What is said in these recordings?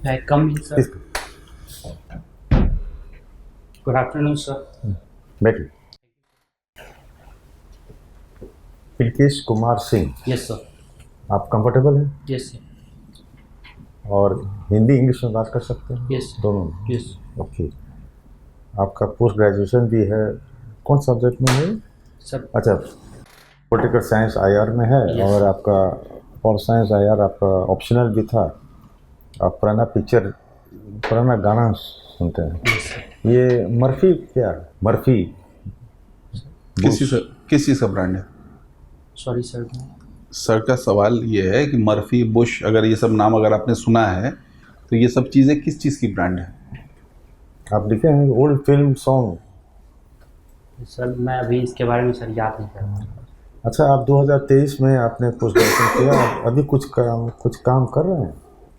I come in, sir. Good afternoon, sir. बैठिए। पिलकेश Kumar Singh, Yes, sir. आप comfortable हैं Yes, sir. और हिंदी इंग्लिश में बात कर सकते हैं? Yes, sir. दोनों। Yes. ओके। आपका पोस्ट ग्रेजुएशन भी है, कौन सब्जेक्ट में है? Sir. अच्छा, पॉलिटिकल साइंस आईआर में है। Yes. और आपका पॉल साइंस आईआर आपका ऑप्शनल भी था। आप पुराना गाना सुनते हैं? Yes, sir. ये मर्फी क्या? मर्फी किस चीज़ का ब्रांड है? Sorry, sir. सर का सवाल ये है कि मर्फी, बुश, अगर ये सब नाम अगर आपने सुना है तो ये सब चीज़ें किस चीज़ की ब्रांड है? आप लिखे हैं ओल्ड फिल्म सॉन्ग। सर मैं अभी इसके बारे में सर याद नहीं कर रहा। अच्छा, आप 2023 में आपने पोस्ट ग्रेजुएशन किया, आप अभी कुछ काम कर रहे हैं?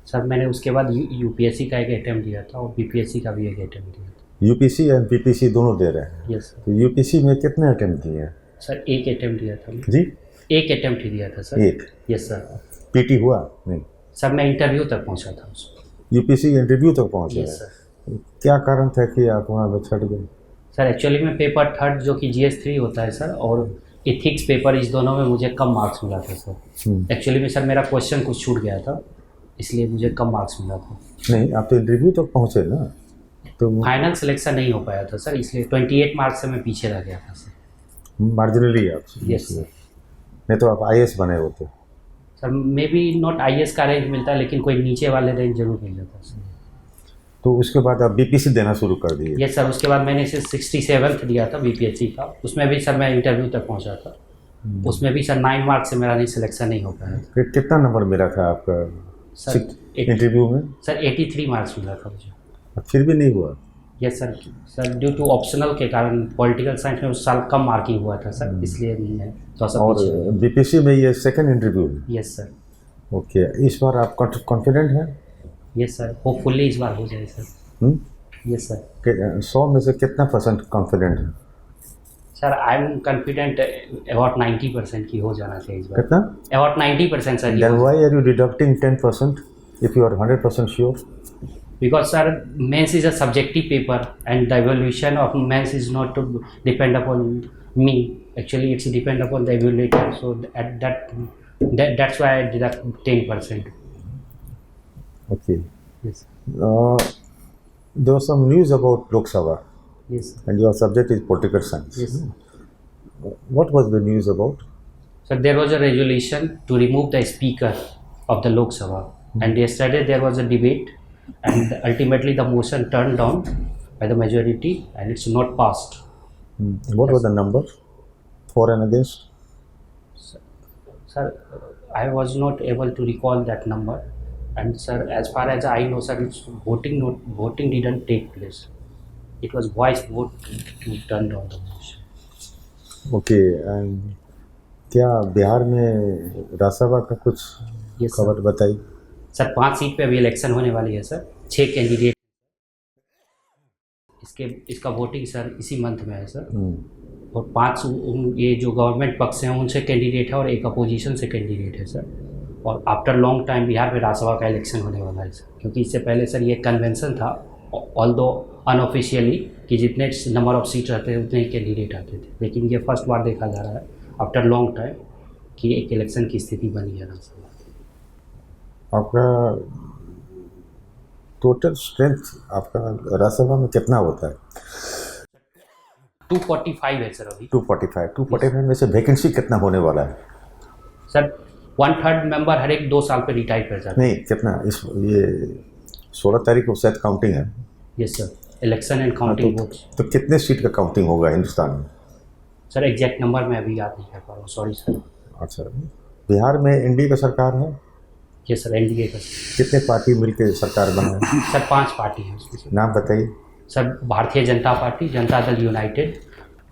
सर मैंने उसके बाद यूपीएससी का एक अटेम्प्ट दिया था और बीपीएससी का भी एक अटेम्प्ट दिया था। यूपीसी एंड पीपीसी दोनों दे रहे हैं? Yes sir. तो यूपीसी में कितने अटेम्प्ट दिए हैं? सर एक अटेम्प्ट दिया था। जी, एक अटेम्प्ट ही दिया था सर। एक। Yes sir. पीटी हुआ नहीं? सर मैं इंटरव्यू तक पहुंचा था उसमें। यूपीसी इंटरव्यू तक पहुंचे? Yes sir. क्या कारण था कि आप वहाँ पर छट गए? सर एक्चुअली में पेपर थर्ड जो कि GS3 होता है सर, और इथिक्स पेपर, इस दोनों में मुझे कम मार्क्स मिला था सर। एक्चुअली में सर मेरा क्वेश्चन कुछ छूट गया था, इसलिए मुझे कम मार्क्स मिला था। नहीं, आप तो इंटरव्यू तक पहुँचे ना? तो फाइनल सिलेक्शन नहीं हो पाया था सर, इसलिए 28 मार्क्स से मैं पीछे रह गया था सर। मार्जिनली आप? Yes sir. नहीं तो आप आईएएस बने होते? Sir may be not IAS का रेंज मिलता है, लेकिन कोई नीचे वाले रेंज जरूर मिल जाता है सर। तो उसके बाद आप बीपीसी देना शुरू कर दिए? Yes sir. उसके बाद मैंने इसे 67th दिया था बीपीएससी का, उसमें भी सर मैं इंटरव्यू तक पहुंचा था। उसमें भी सर 9 मार्क्स से मेरा नहीं सिलेक्शन नहीं हो पाया। फिर कितना नंबर मिला था आपका सर इंटरव्यू में? सर 83 मार्क्स मिला था मुझे। फिर भी नहीं हुआ? Yes sir. Sir due to optional के कारण पॉलिटिकल साइंस में उस साल कम मार्किंग हुआ था सर, इसलिए मैं थोड़ा सा और पीछे। बीपीसी में ये सेकंड इंटरव्यू है? Yes sir. ओके, इस बार आप कॉन्फिडेंट हैं? यस सर, होपफुली इस बार हो जाए सर। Yes sir. 100 में से कितना परसेंट कॉन्फिडेंट है? Sir I am confident about 90% की हो जाना चाहिए इस बार। कितना? About 90% sir. Then why are you deducting 10% if you are 100% sure? Because sir, mains is a subjective paper and the evaluation of mains is not to depend upon me. Actually, it's depend upon the evaluator. So at that's why I deduct 10%. Okay. Yes. There was some news about Lok Sabha Yes. and your subject is political science. Yes. What was the news about? So there was a resolution to remove the speaker of the Lok Sabha, and yesterday there was a debate, and ultimately the motion turned down by the majority, and it's not passed. What was the number for and against? Sir, I was not able to recall that number, and sir, as far as I know, sir, it's voting didn't take place. It was voice vote to turn down the motion. Okay, and क्या बिहार में राज्यसभा का कुछ Yes, खबर बताई? Sir 5 seat पे अभी election होने वाली है सर। 6 कैंडिडेट इसका वोटिंग सर इसी मंथ में है सर। और 5 ये जो गवर्नमेंट पक्ष हैं उनसे कैंडिडेट है और एक अपोजिशन से कैंडिडेट है सर। और आफ्टर लॉन्ग टाइम बिहार में राज्यसभा का इलेक्शन होने वाला है सर, क्योंकि इससे पहले सर ये कन्वेंशन था, ऑल्दो अनऑफिशियली, कि जितने नंबर ऑफ सीट रहते थे उतने ही कैंडिडेट आते थे, लेकिन ये फर्स्ट बार देखा जा रहा है आफ्टर लॉन्ग टाइम कि एक इलेक्शन की स्थिति बनी है राज्यसभा। आपका टोटल स्ट्रेंथ आपका राज्यसभा में कितना होता है? 245 है सर अभी। 245 में से वैकेंसी कितना होने वाला है? सर 1/3 मेंबर हर एक 2 साल पे रिटायर कर जाते हैं। नहीं, कितना? ये 16 तारीख को शायद काउंटिंग है। Yes sir, election and counting votes. तो कितने सीट का काउंटिंग होगा हिंदुस्तान में? सर एग्जैक्ट नंबर मैं अभी याद नहीं कर पा रहा हूँ, सॉरी सर। अच्छा, बिहार में एनडीए का सरकार है? यस सर, एनडीए का। कितने पार्टी मिलकर सरकार बना है? सर 5 पार्टी हैं उसमें सर। नाम बताइए। Sir Bharatiya Janata party, Janata Dal United,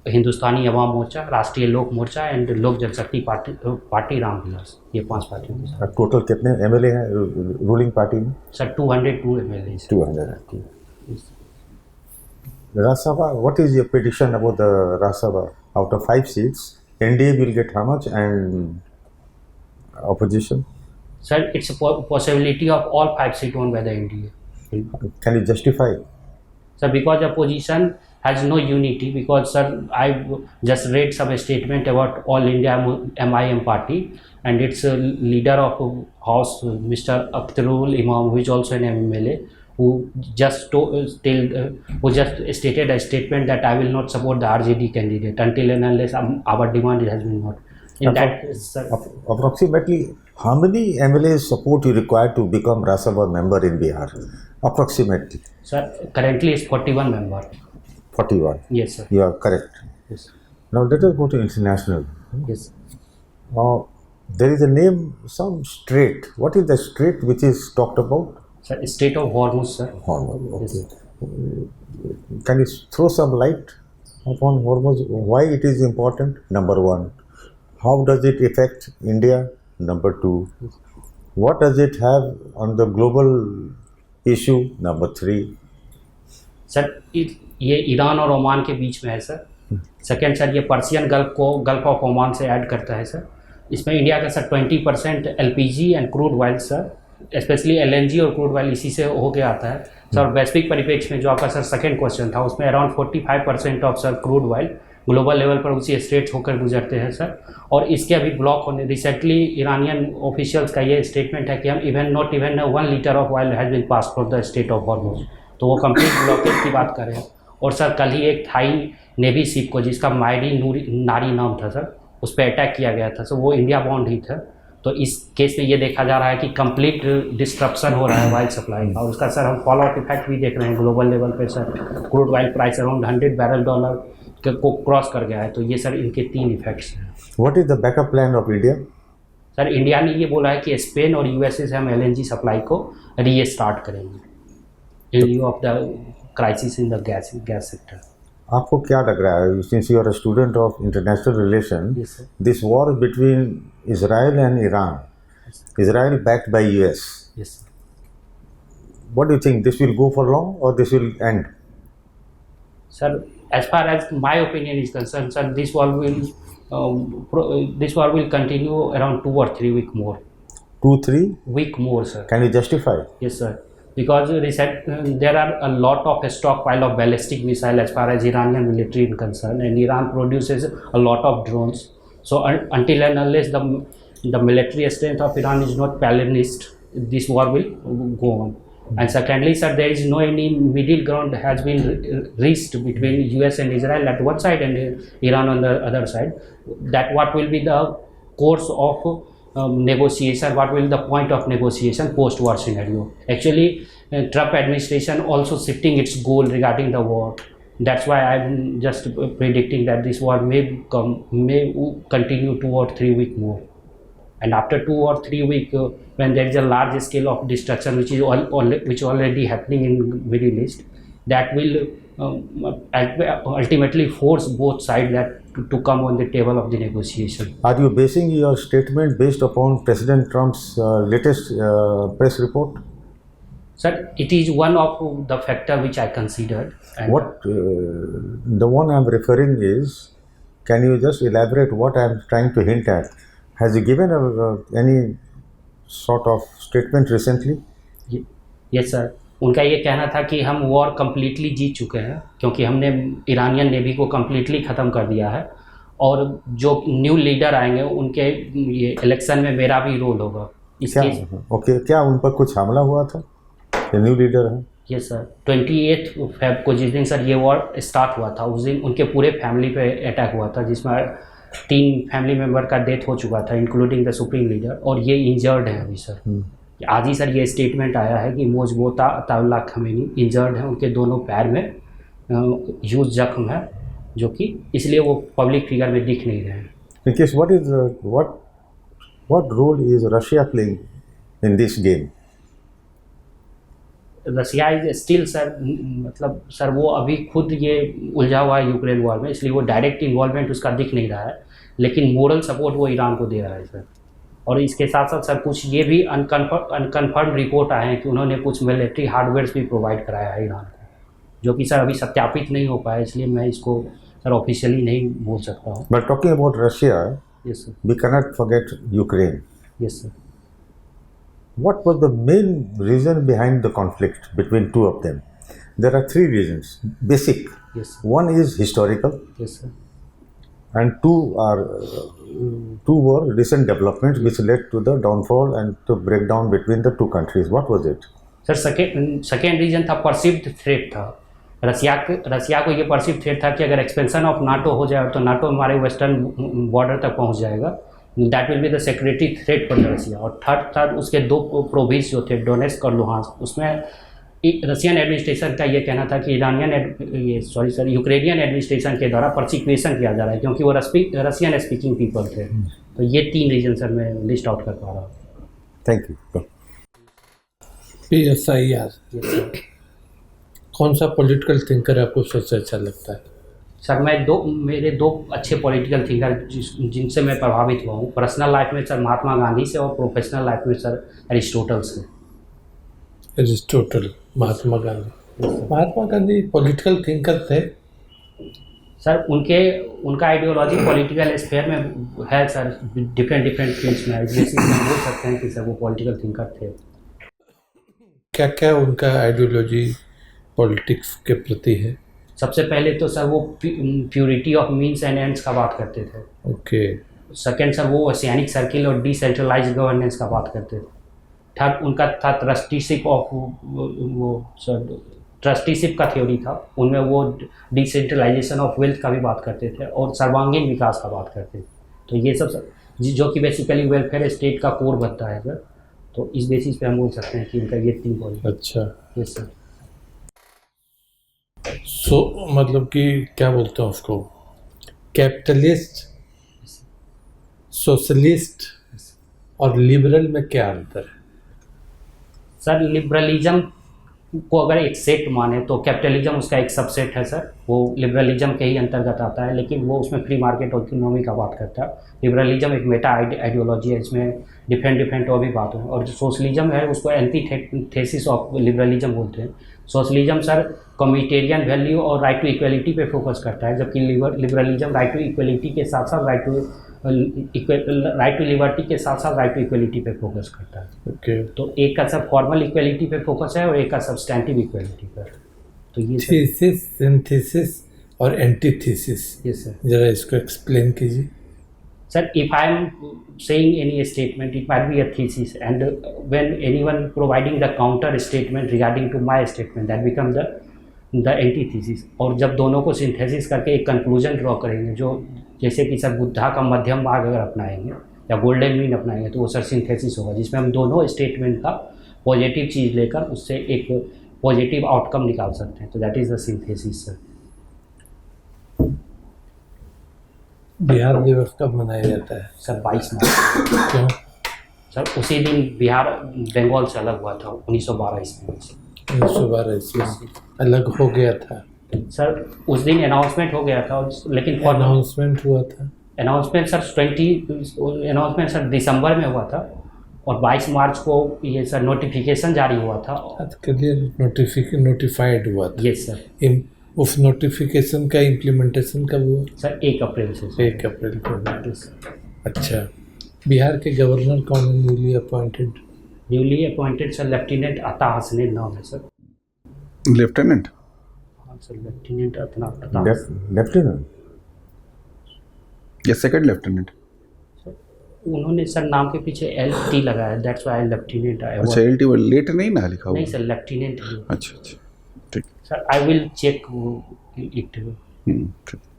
Hindustani Awam Morcha, राष्ट्रीय लोक मोर्चा एंड लोक जनशक्ति पार्टी रामविलास, ये 5 पार्टियों के साथ। टोटल कितने एमएलए हैं रूलिंग पार्टी में? Sir 202 MLA। 200। Rajya Sabha, what is your prediction about the Rajya Sabha? Out of 5 seats, NDA will get how much and opposition? Sir, it's a possibility of all 5 seats won by the NDA. Can you justify? Sir, because the opposition has no unity, because sir, I just read some statement about All India MIM party, and its leader of House, Mr. Akhtarul Imam, who is also an MLA, who just who just stated a statement that I will not support the RJD candidate until and unless our demand has been not. In that, sir, Approximately how many MLAs support you require to become Rajya Sabha member in Bihar? Approximately sir, currently is 41 member. 41. Yes, sir. You are correct. Yes, Now let us go to international. yes. There is a name, some strait. What is the strait which is talked about? Sir, State of Hormuz, sir. Hormuz. Okay. Yes. Can you throw some light upon Hormuz? Why it is important? Number one. How does it affect India? Number two. What does it have on the global issue? Number three. Sir ये Iran और Oman के बीच में है sir. Second sir, ये Persian gulf of Oman से add करता है sir. इसमें इंडिया का sir 20% LPG and crude oil sir, specially LNG और क्रूड ऑयल इसी से होके आता है सर. वैश्विक परिप्रेक्ष्य में जो आपका सर सेकेंड क्वेश्चन था, उसमें around 45% of sir crude oil global level पर उसी स्टेट्स होकर गुजरते हैं सर. और इसके अभी ब्लॉक होने, रिसेंटली ईरानियन ऑफिशियल्स का ये स्टेटमेंट है कि हम not even 1 litre of oil has been pass for the state of Hormuz. तो वो कंप्लीट ब्लॉकेज की बात कर रहे हैं. और सर कल ही एक थाई नेवी शिप को, जिसका मायरी नारी नाम था सर, उस पर अटैक किया गया था सर. वो इंडिया बाउंड ही था. तो इस केस में ये देखा जा रहा है कि कंप्लीट डिस्ट्रप्शन हो रहा है ऑयल सप्लाई का. और उसका सर हम फॉलो आउट इफेक्ट भी देख रहे हैं ग्लोबल लेवल पे sir. Crude oil price around $100 को क्रॉस कर गया है. तो ये सर इनके 3 इफेक्ट्स हैं. What is the backup plan of India? Sir India ने ये बोला है कि स्पेन और USA से हम LNG सप्लाई को रीस्टार्ट करेंगे इन view of the crisis in the gas sector. आपको क्या लग रहा है, since you are a student of international relation, Yes, sir. this war between Israel and Iran, Israel backed by US, Yes, sir. what do you think, this will go for long or this will end? Sir, as far as my opinion is concerned, sir, this war will continue around 2 or 3 weeks more. 2-3? Week more, sir. Can you justify? Yes, sir. Because there are a lot of stockpile of ballistic missile as far as Iranian military is concerned, and Iran produces a lot of drones. So until and unless the military strength of Iran is not balanced, this war will go on. And secondly, sir, there is no any middle ground has been reached between US and Israel at one side and Iran on the other side. That what will be the course of negotiation, what will be the point of negotiation post-war scenario. Actually, Trump administration also shifting its goal regarding the war. That's why I'm just predicting that this war may continue 2 or 3 weeks more. And after 2 or 3 weeks, when there is a large scale of destruction which is already happening in Middle East, that will ultimately force both sides to come on the table of the negotiation. Are you basing your statement based upon President Trump's latest press report? Sir, it is one of the factor which I considered. And What the one I'm referring is, can you just elaborate what I'm trying to hint at? Has he given any sort of statement recently? Yes, sir. उनका ये कहना था कि हम war completely जीत चुके हैं, क्योंकि हमने इरानियन नेवी को कम्प्लीटली ख़त्म कर दिया है. और जो न्यू लीडर आएंगे उनके ये इलेक्शन में मेरा भी रोल होगा. ओके, क्या उन पर कुछ हमला हुआ था? ये न्यू लीडर है. Yes sir. 28 फेब को जिस दिन सर ये वॉर स्टार्ट हुआ था, उस दिन उनके पूरे फैमिली पे अटैक हुआ था, जिसमें 3 फैमिली मेम्बर का डेथ हो चुका था, इंक्लूडिंग द सुप्रीम लीडर. और ये इंजर्ड है अभी सर. आज ही सर ये स्टेटमेंट आया है कि मोजबोता अताउल्लाह खमेनी इंजर्ड है, उनके दोनों पैर में ह्यूज जख्म है, जो कि इसलिए वो पब्लिक फिगर में दिख नहीं रहे हैं. Because what role is Russia playing in this game? Russia is still sir, मतलब सर वो अभी खुद ये उलझा हुआ है यूक्रेन वॉर में, इसलिए वो डायरेक्ट इन्वॉल्वमेंट उसका दिख नहीं रहा है, लेकिन मोरल सपोर्ट वो ईरान को दे रहा है सर. और इसके साथ साथ सर कुछ ये भी अनकन्फर्म रिपोर्ट आए हैं कि उन्होंने कुछ मिलिट्री हार्डवेयर्स भी प्रोवाइड कराया है ईरान को, जो कि सर अभी सत्यापित नहीं हो पाया, इसलिए मैं इसको सर ऑफिशियली नहीं बोल सकता हूँ. But talking about Russia, yes sir. we cannot forget Ukraine. Yes sir. What was the main reason behind the conflict between two of them? There are three reasons. Basic. Yes, sir. One is historical, Yes, sir. and two were recent developments which led to the downfall and to breakdown between the two countries. What was it? Sir second reason था perceived threat था। Russia को ये perceived threat था कि अगर expansion of NATO हो जाए तो नाटो हमारे वेस्टर्न बॉर्डर तक पहुंच जाएगा, that will be the security threat for Russia. और थर्ड था उसके दो प्रोविंस जो थे डोनेट्स्क और लुहांस्क, उसमें रशियन एडमिनिस्ट्रेशन का ये कहना था कि यूक्रेनियन एडमिनिस्ट्रेशन के द्वारा परसिक्यूशन किया जा रहा है क्योंकि वो रशियन स्पीकिंग पीपल थे। तो ये तीन रीजन सर मैं लिस्ट आउट कर पा रहा हूँ। Thank you. PSIR कौन सा पॉलिटिकल थिंकर आपको सबसे अच्छा लगता है? सर मेरे दो अच्छे पॉलिटिकल थिंकर जिनसे मैं प्रभावित हुआ हूँ पर्सनल लाइफ में सर महात्मा गांधी से और प्रोफेशनल लाइफ में सर एरिस्टोटल से। Aristotle, Mahatma Gandhi political thinker थे सर। उनका आइडियोलॉजी पॉलिटिकल स्फेयर में है सर, डिफरेंट फील्ड्स में जैसे हम बोल सकते हैं कि सर वो पॉलिटिकल थिंकर थे। क्या क्या उनका आइडियोलॉजी पॉलिटिक्स के प्रति है? सबसे पहले तो सर वो purity of means and ends का बात करते थे। ओके। सेकेंड सर वो ओशियानिक सर्किल और डिसेंट्रलाइज गवर्नेंस का बात करते थे। थर्ड उनका था ट्रस्टीशिप ऑफ वो सर ट्रस्टीशिप का थ्योरी था, उनमें वो डिसेंट्रलाइजेशन ऑफ वेल्थ का भी बात करते थे और सर्वांगीण विकास का बात करते थे। तो ये सब जो कि बेसिकली वेलफेयर स्टेट का कोर बनता है सर। तो इस बेसिस पे हम बोल सकते हैं कि उनका ये तीन पॉइंट। अच्छा। Yes sir. मतलब कि क्या बोलते हैं उसको, कैपिटलिस्ट, सोशलिस्ट और लिबरल में क्या अंतर है? सर लिबरलिज्म को अगर एक सेट माने तो कैपिटलिज्म उसका एक सबसेट है सर, वो लिबरलिज्म के ही अंतर्गत आता है, लेकिन वो उसमें फ्री मार्केट और इकोनॉमी का बात करता है। लिबरलिज्म एक मेटा आइडियोलॉजी है, इसमें डिफरेंट और भी बात है। और जो सोशलिज्म है उसको एंटीथेसिस ऑफ लिबरलिज्म बोलते हैं। सोशलिज्म सर कम्युनिटेरियन वैल्यू और राइट टू इक्वलिटी पे फोकस करता है, जबकि लिबरलिज्म राइट टू इक्वलिटी के साथ साथ राइट टू लिबर्टी के साथ साथ राइट टू इक्वलिटी पे फोकस करता है। ओके। तो एक का सब फॉर्मल इक्वलिटी पे फोकस है और एक का सब्सटैंटिव इक्वलिटी पर। तो ये थीसिस, सिंथेसिस और एंटीथेसिस, यस सर। जरा इसको एक्सप्लेन कीजिए। Sir, if I am saying any statement, it might be a thesis, and when anyone providing the counter statement regarding to my statement, that become the antithesis. और जब दोनों को synthesis करके एक conclusion draw करेंगे, जो जैसे कि सर बुद्धा का मध्यम मार्ग अगर अपनाएंगे या गोल्डन मीन अपनाएंगे तो वो सर सिंथेसिस होगा, जिसमें हम दोनों स्टेटमेंट का पॉजिटिव चीज़ लेकर उससे एक पॉजिटिव आउटकम निकाल सकते हैं। तो that is the synthesis sir. Bihar दिवस कब मनाया जाता है? सर 22 मार्च। क्यों? सर उसी दिन बिहार बंगाल से अलग हुआ था 1912 ईस्वी में। 1912 ईस्वी अलग हो गया था सर, उस दिन अनाउंसमेंट हो गया था, लेकिन अनाउंसमेंट हुआ था। अनाउंसमेंट सर दिसंबर में हुआ था और 22 मार्च को ये सर नोटिफिकेशन जारी हुआ था। नोटिफाइड हुआ था। Yes sir. उस नोटिफिकेशन का इम्प्लीमेंटेशन कब हुआ? सर 1 अप्रैल से। 1 अप्रैल को। अच्छा। बिहार के गवर्नर कौन है newly appointed? Newly appointed sir lieutenant अता हसनैन नाम है सर। लेफ्टिनेंट? हाँ सर, लेफ्टिनेंट लेफ्टिनेंट या सेकंड लेफ्टिनेंट? उन्होंने सर नाम के पीछे LT लगाया, दैट्स व्हाई लेफ्टिनेंट आया। अच्छा, LT लेट नहीं ना लिखा हुआ? नहीं सर, लेफ्टिनेंट। अच्छा अच्छा, ठीक sir. I will check it.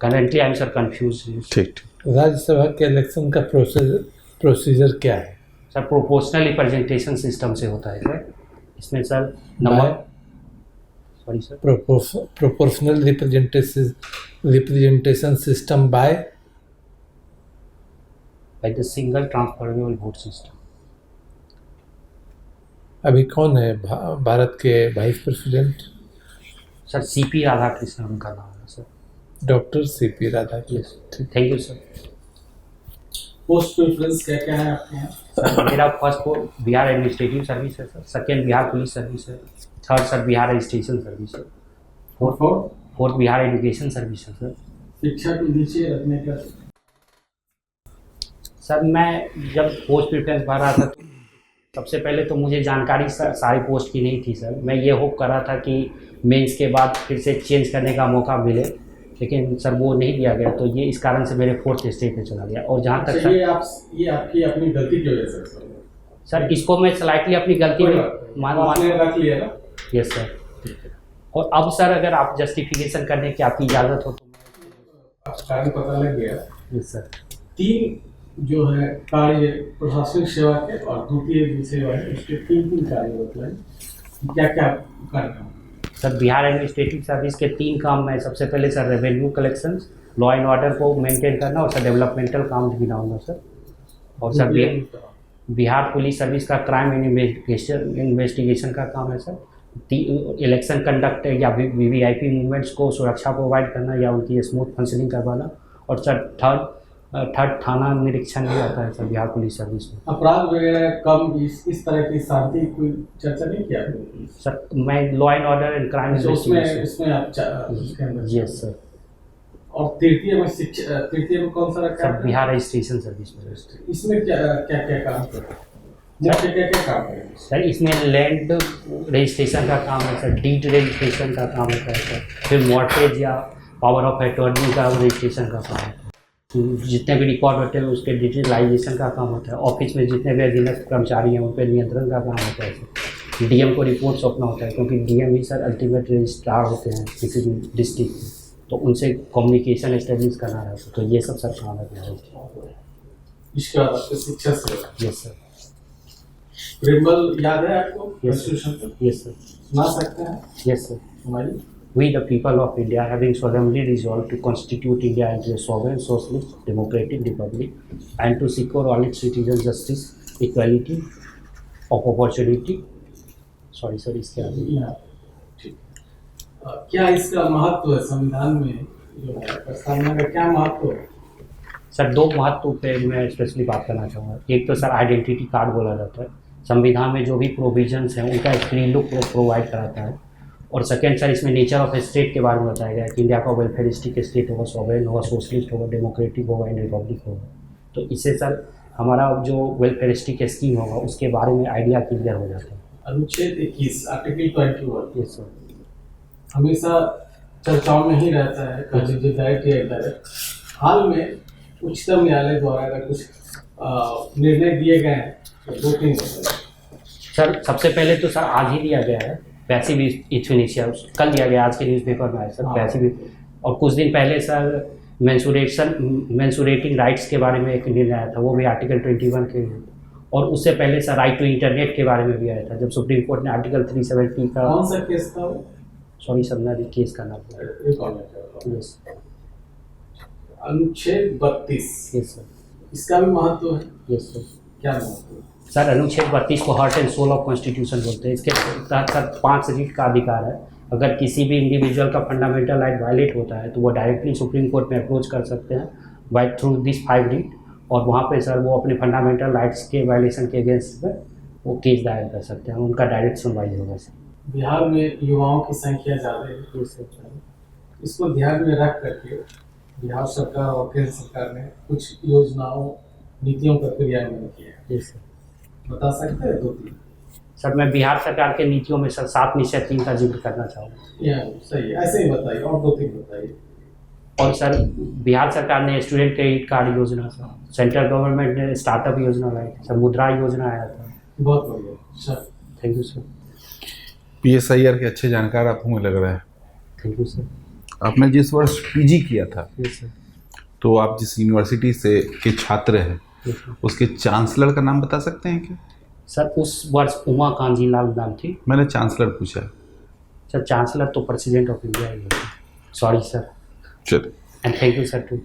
Currently I am sir confuse. ठीक। राज्यसभा के इलेक्शन का प्रोसीजर क्या है? सर प्रोपोर्शनल रिप्रेजेंटेशन सिस्टम से होता है सर। इसमें sir number sorry sir proportional representation system by the single transferable vote system. अभी कौन है भारत के vice president? Sir CP Radhakrishnan उनका नाम है sir. Doctor CP Radhakrishnan. Thank you sir. Post preference क्या क्या है आपके यहाँ? सर मेरा फर्स्ट बिहार एडमिनिस्ट्रेटिव सर्विस है sir, second Bihar police service है, third sir Bihar registration service है, फोर्थ बिहार एजुकेशन सर्विस है सर। शिक्षा को नीचे रखने का? सर मैं जब पोस्ट प्रेफरेंस भर रहा था सबसे पहले तो मुझे जानकारी सारी पोस्ट की नहीं थी सर। मैं ये होप कर रहा था कि मेंस के बाद फिर से चेंज करने का मौका मिले, लेकिन सर वो नहीं दिया गया, तो ये इस कारण से मेरे 4th स्टेज पे चला गया। और जहाँ तक सर ये आपकी अपनी गलती की वजह से सर इसको मैं स्लाइटली अपनी गलती में आपने रख लिया ना। Yes sir. और अब सर अगर आप जस्टिफिकेशन करने की आपकी इजाज़त हो तो कारण पता लग गया। Yes sir. 3 जो है कार्य प्रशासनिक सेवा के और द्वितीय जो सेवा है उसके 3 कार्य बताएं, क्या क्या करना। सर बिहार एडमिनिस्ट्रेटिव सर्विस के 3 काम में सबसे पहले sir revenue collection, law and order को मेंटेन करना और सर डेवलपमेंटल काम भी गिनाऊंगा सर। और सर बिहार पुलिस सर्विस का क्राइम एंड इन्वेस्टिगेशन का काम है सर। इलेक्शन कंडक्ट या वीवीआईपी मूवमेंट्स को सुरक्षा प्रोवाइड करना या उनकी स्मूथ फंक्शनिंग करवाना। और सर थर्ड थाना निरीक्षण भी आता है सर बिहार पुलिस सर्विस में। अपराध वगैरह कम इस तरह की शांति कोई चर्चा नहीं किया सर। मैं law and order and crime उसमें आप उसके अंदर। Yes sir. और तृतीय में कौन सा रखा है? बिहार रजिस्ट्रेशन सर्विस में। इसमें क्या क्या काम करते हैं? क्या काम करें सर? इसमें लैंड रजिस्ट्रेशन का काम है सर, डीड रजिस्ट्रेशन का काम होता है सर, फिर मॉर्टेज या पावर ऑफ अटॉर्नी का रजिस्ट्रेशन का काम है, जितने भी रिकॉर्ड होते हैं उसके डिजिटलाइजेशन का काम होता है। ऑफिस में जितने भी अधीनस्थ कर्मचारी हैं उन पर नियंत्रण का काम होता है सर। डीएम को रिपोर्ट सौंपना होता है, क्योंकि डीएम ही सर अल्टीमेट रजिस्ट्रार होते हैं किसी भी डिस्ट्रिक्ट में, तो उनसे कम्युनिकेशन एस्टेब्लिश करना रहता है। तो ये सब सर काम है। इसके बाद आपको शिक्षा से। Yes sir. प्रिंबल याद है आपको? Yes sir. सुना सकते हैं? Yes sir. हमारी We, the people of India, having solemnly resolved to constitute India into a sovereign, socialist, democratic republic, and to secure all its citizens justice, equality of opportunity. Sorry sir, इसके आगे। क्या इसका महत्व है संविधान में जो है प्रस्तावना का क्या महत्व है? सर 2 महत्व पे मैं स्पेशली बात करना चाहूँगा। एक तो सर आइडेंटिटी कार्ड बोला जाता है, संविधान में जो भी प्रोविजंस हैं उनका एक क्लीन लुक प्रोवाइड कराता है। और सेकेंड सर इसमें नेचर ऑफ स्टेट के बारे में बताया गया है कि इंडिया का वेलफेयरिस्टिक स्टेट होगा, सॉवरेन होगा, सोशलिस्ट होगा, डेमोक्रेटिक होगा एंड रिपब्लिक होगा। तो इससे सर हमारा जो वेलफेयरिस्टिक स्कीम होगा उसके बारे में आइडिया क्लियर हो जाता है। अनुच्छेद 21 आर्टिकल 21 यस सर। हमेशा चर्चाओं में ही रहता है, डायरेक्ट या इनडायरेक्ट। हाल में उच्चतम न्यायालय द्वारा अगर कुछ निर्णय दिए गए हैं तो 2-3 सर सबसे पहले तो सर आज ही दिया गया है पैसिव इथ्यूनेशिया, कल दिया गया, आज के न्यूज़पेपर में आया सर पैसिव। और कुछ दिन पहले सर मेंसुरेटिंग राइट्स के बारे में एक निर्णय आया था, वो भी आर्टिकल 21 के। और उससे पहले सर राइट टू इंटरनेट के बारे में भी आया था, जब सुप्रीम कोर्ट ने आर्टिकल 370 का। कौन सा केस था? सॉरी सर, मैं अभी केस का नाम। यस। अनुच्छेद 32। Yes sir. इसका भी महत्व है? Yes sir. क्या महत्व है? सर अनुच्छेद 32 को heart and soul of constitution बोलते हैं। इसके तहत सर 5 रीट का अधिकार है। अगर किसी भी इंडिविजुअल का फंडामेंटल राइट वायलेट होता है तो वो डायरेक्टली सुप्रीम कोर्ट में अप्रोच कर सकते हैं बाय थ्रू दिस 5 रीट, और वहाँ पे सर वो अपने फंडामेंटल राइट्स के वायलेशन के अगेंस्ट में वो केस दायर कर सकते हैं, उनका डायरेक्ट सुनवाई होगा सर। बिहार में युवाओं की संख्या ज़्यादा है, इसको ध्यान में रख करके बिहार सरकार और केंद्र सरकार ने कुछ योजनाओं नीतियों का क्रियान्वयन किया है। जी सर। बता सकते हैं 2-3? सर मैं बिहार सरकार के नीतियों में सर 7 निश्चय 3 का जिक्र करना चाहूँगा। सही है, ऐसे ही बताइए, और 2-3 बताइए। और सर बिहार सरकार ने स्टूडेंट क्रेडिट कार्ड योजना, सर सेंट्रल गवर्नमेंट ने स्टार्टअप योजना लाई, सर मुद्रा योजना आया था। बहुत बढ़िया sir, thank you sir. PSIR के अच्छे जानकार आप हमें लग रहे हैं। Thank you sir. आपने जिस वर्ष PG किया था, यस सर। तो आप जिस यूनिवर्सिटी से के छात्र हैं उसके चांसलर का नाम बता सकते हैं क्या? सर उस वर्ष उमा कांजी लाल नाम थी। मैंने चांसलर पूछा। सर चांसलर तो प्रेसिडेंट ऑफ इंडिया ही है। Sorry sir. चलिए, and thank you sir too.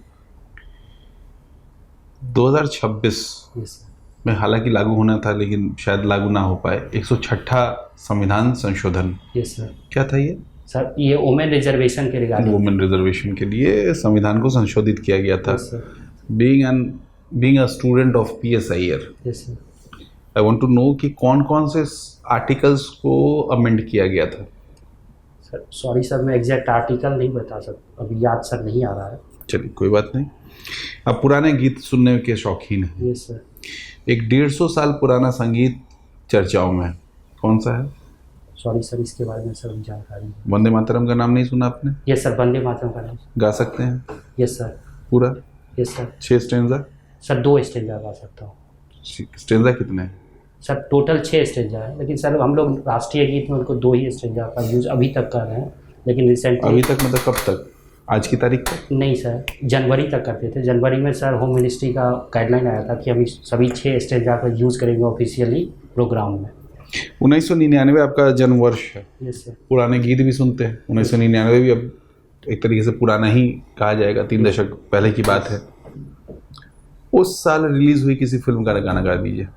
2026 में हालांकि लागू होना था लेकिन शायद लागू ना हो पाए, 106वां संविधान संशोधन। Yes sir. क्या था ये? सर ये वुमेन रिजर्वेशन के रिगार्डिंग, वुमेन रिजर्वेशन के लिए संविधान को संशोधित किया गया था। Yes sir. Being a student of PSIR, yes sir. I want to know कि कौन कौन से आर्टिकल्स को अमेंड किया गया था। सर सॉरी सर, मैं एग्जैक्ट आर्टिकल नहीं बता सकता, अभी याद सर नहीं आ रहा है। चलिए कोई बात नहीं। आप पुराने गीत सुनने के शौकीन हैं। Yes sir. एक 150 साल पुराना संगीत चर्चाओं में है, कौन सा है? सॉरी सर, इसके बारे में सर जानकारी नहीं। वंदे मातरम का नाम नहीं सुना आपने? यस सर, वंदे मातरम का नाम। गा सकते हैं यस सर। पूरा? Yes sir. 6 stanza? Sir 2 stanza गा सकता हूँ। स्टेंजा कितने हैं? सर टोटल 6 स्टेंजा है, लेकिन सर हम लोग राष्ट्रीय गीत में उनको 2 ही स्टेंजा का यूज अभी तक कर रहे हैं, लेकिन रिसेंटली। अभी तक मतलब कब तक? आज की तारीख तक? नहीं सर, जनवरी तक करते थे। जनवरी में सर होम मिनिस्ट्री का गाइडलाइन आया था कि हम सभी 6 स्टेंजा का यूज़ करेंगे ऑफिशियली प्रोग्राम में। 1999 आपका जन्म वर्ष है। Yes sir. पुराने गीत भी सुनते हैं। 1999 भी अब एक तरीके से पुराना ही कहा जाएगा, 3 दशक पहले की बात है। उस साल रिलीज हुई किसी फिल्म का गाना गा दीजिए।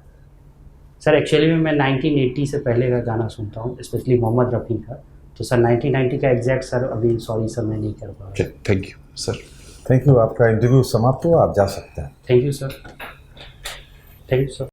सर एक्चुअली में मैं 1980 से पहले का गाना सुनता हूँ, स्पेशली मोहम्मद रफ़ी का। तो सर 1990 का एग्जैक्ट सर अभी सॉरी सर मैं नहीं कर पा रहा। Thank you sir. Thank you, आपका इंटरव्यू समाप्त हुआ, आप जा सकते हैं। Thank you sir. Thank you sir.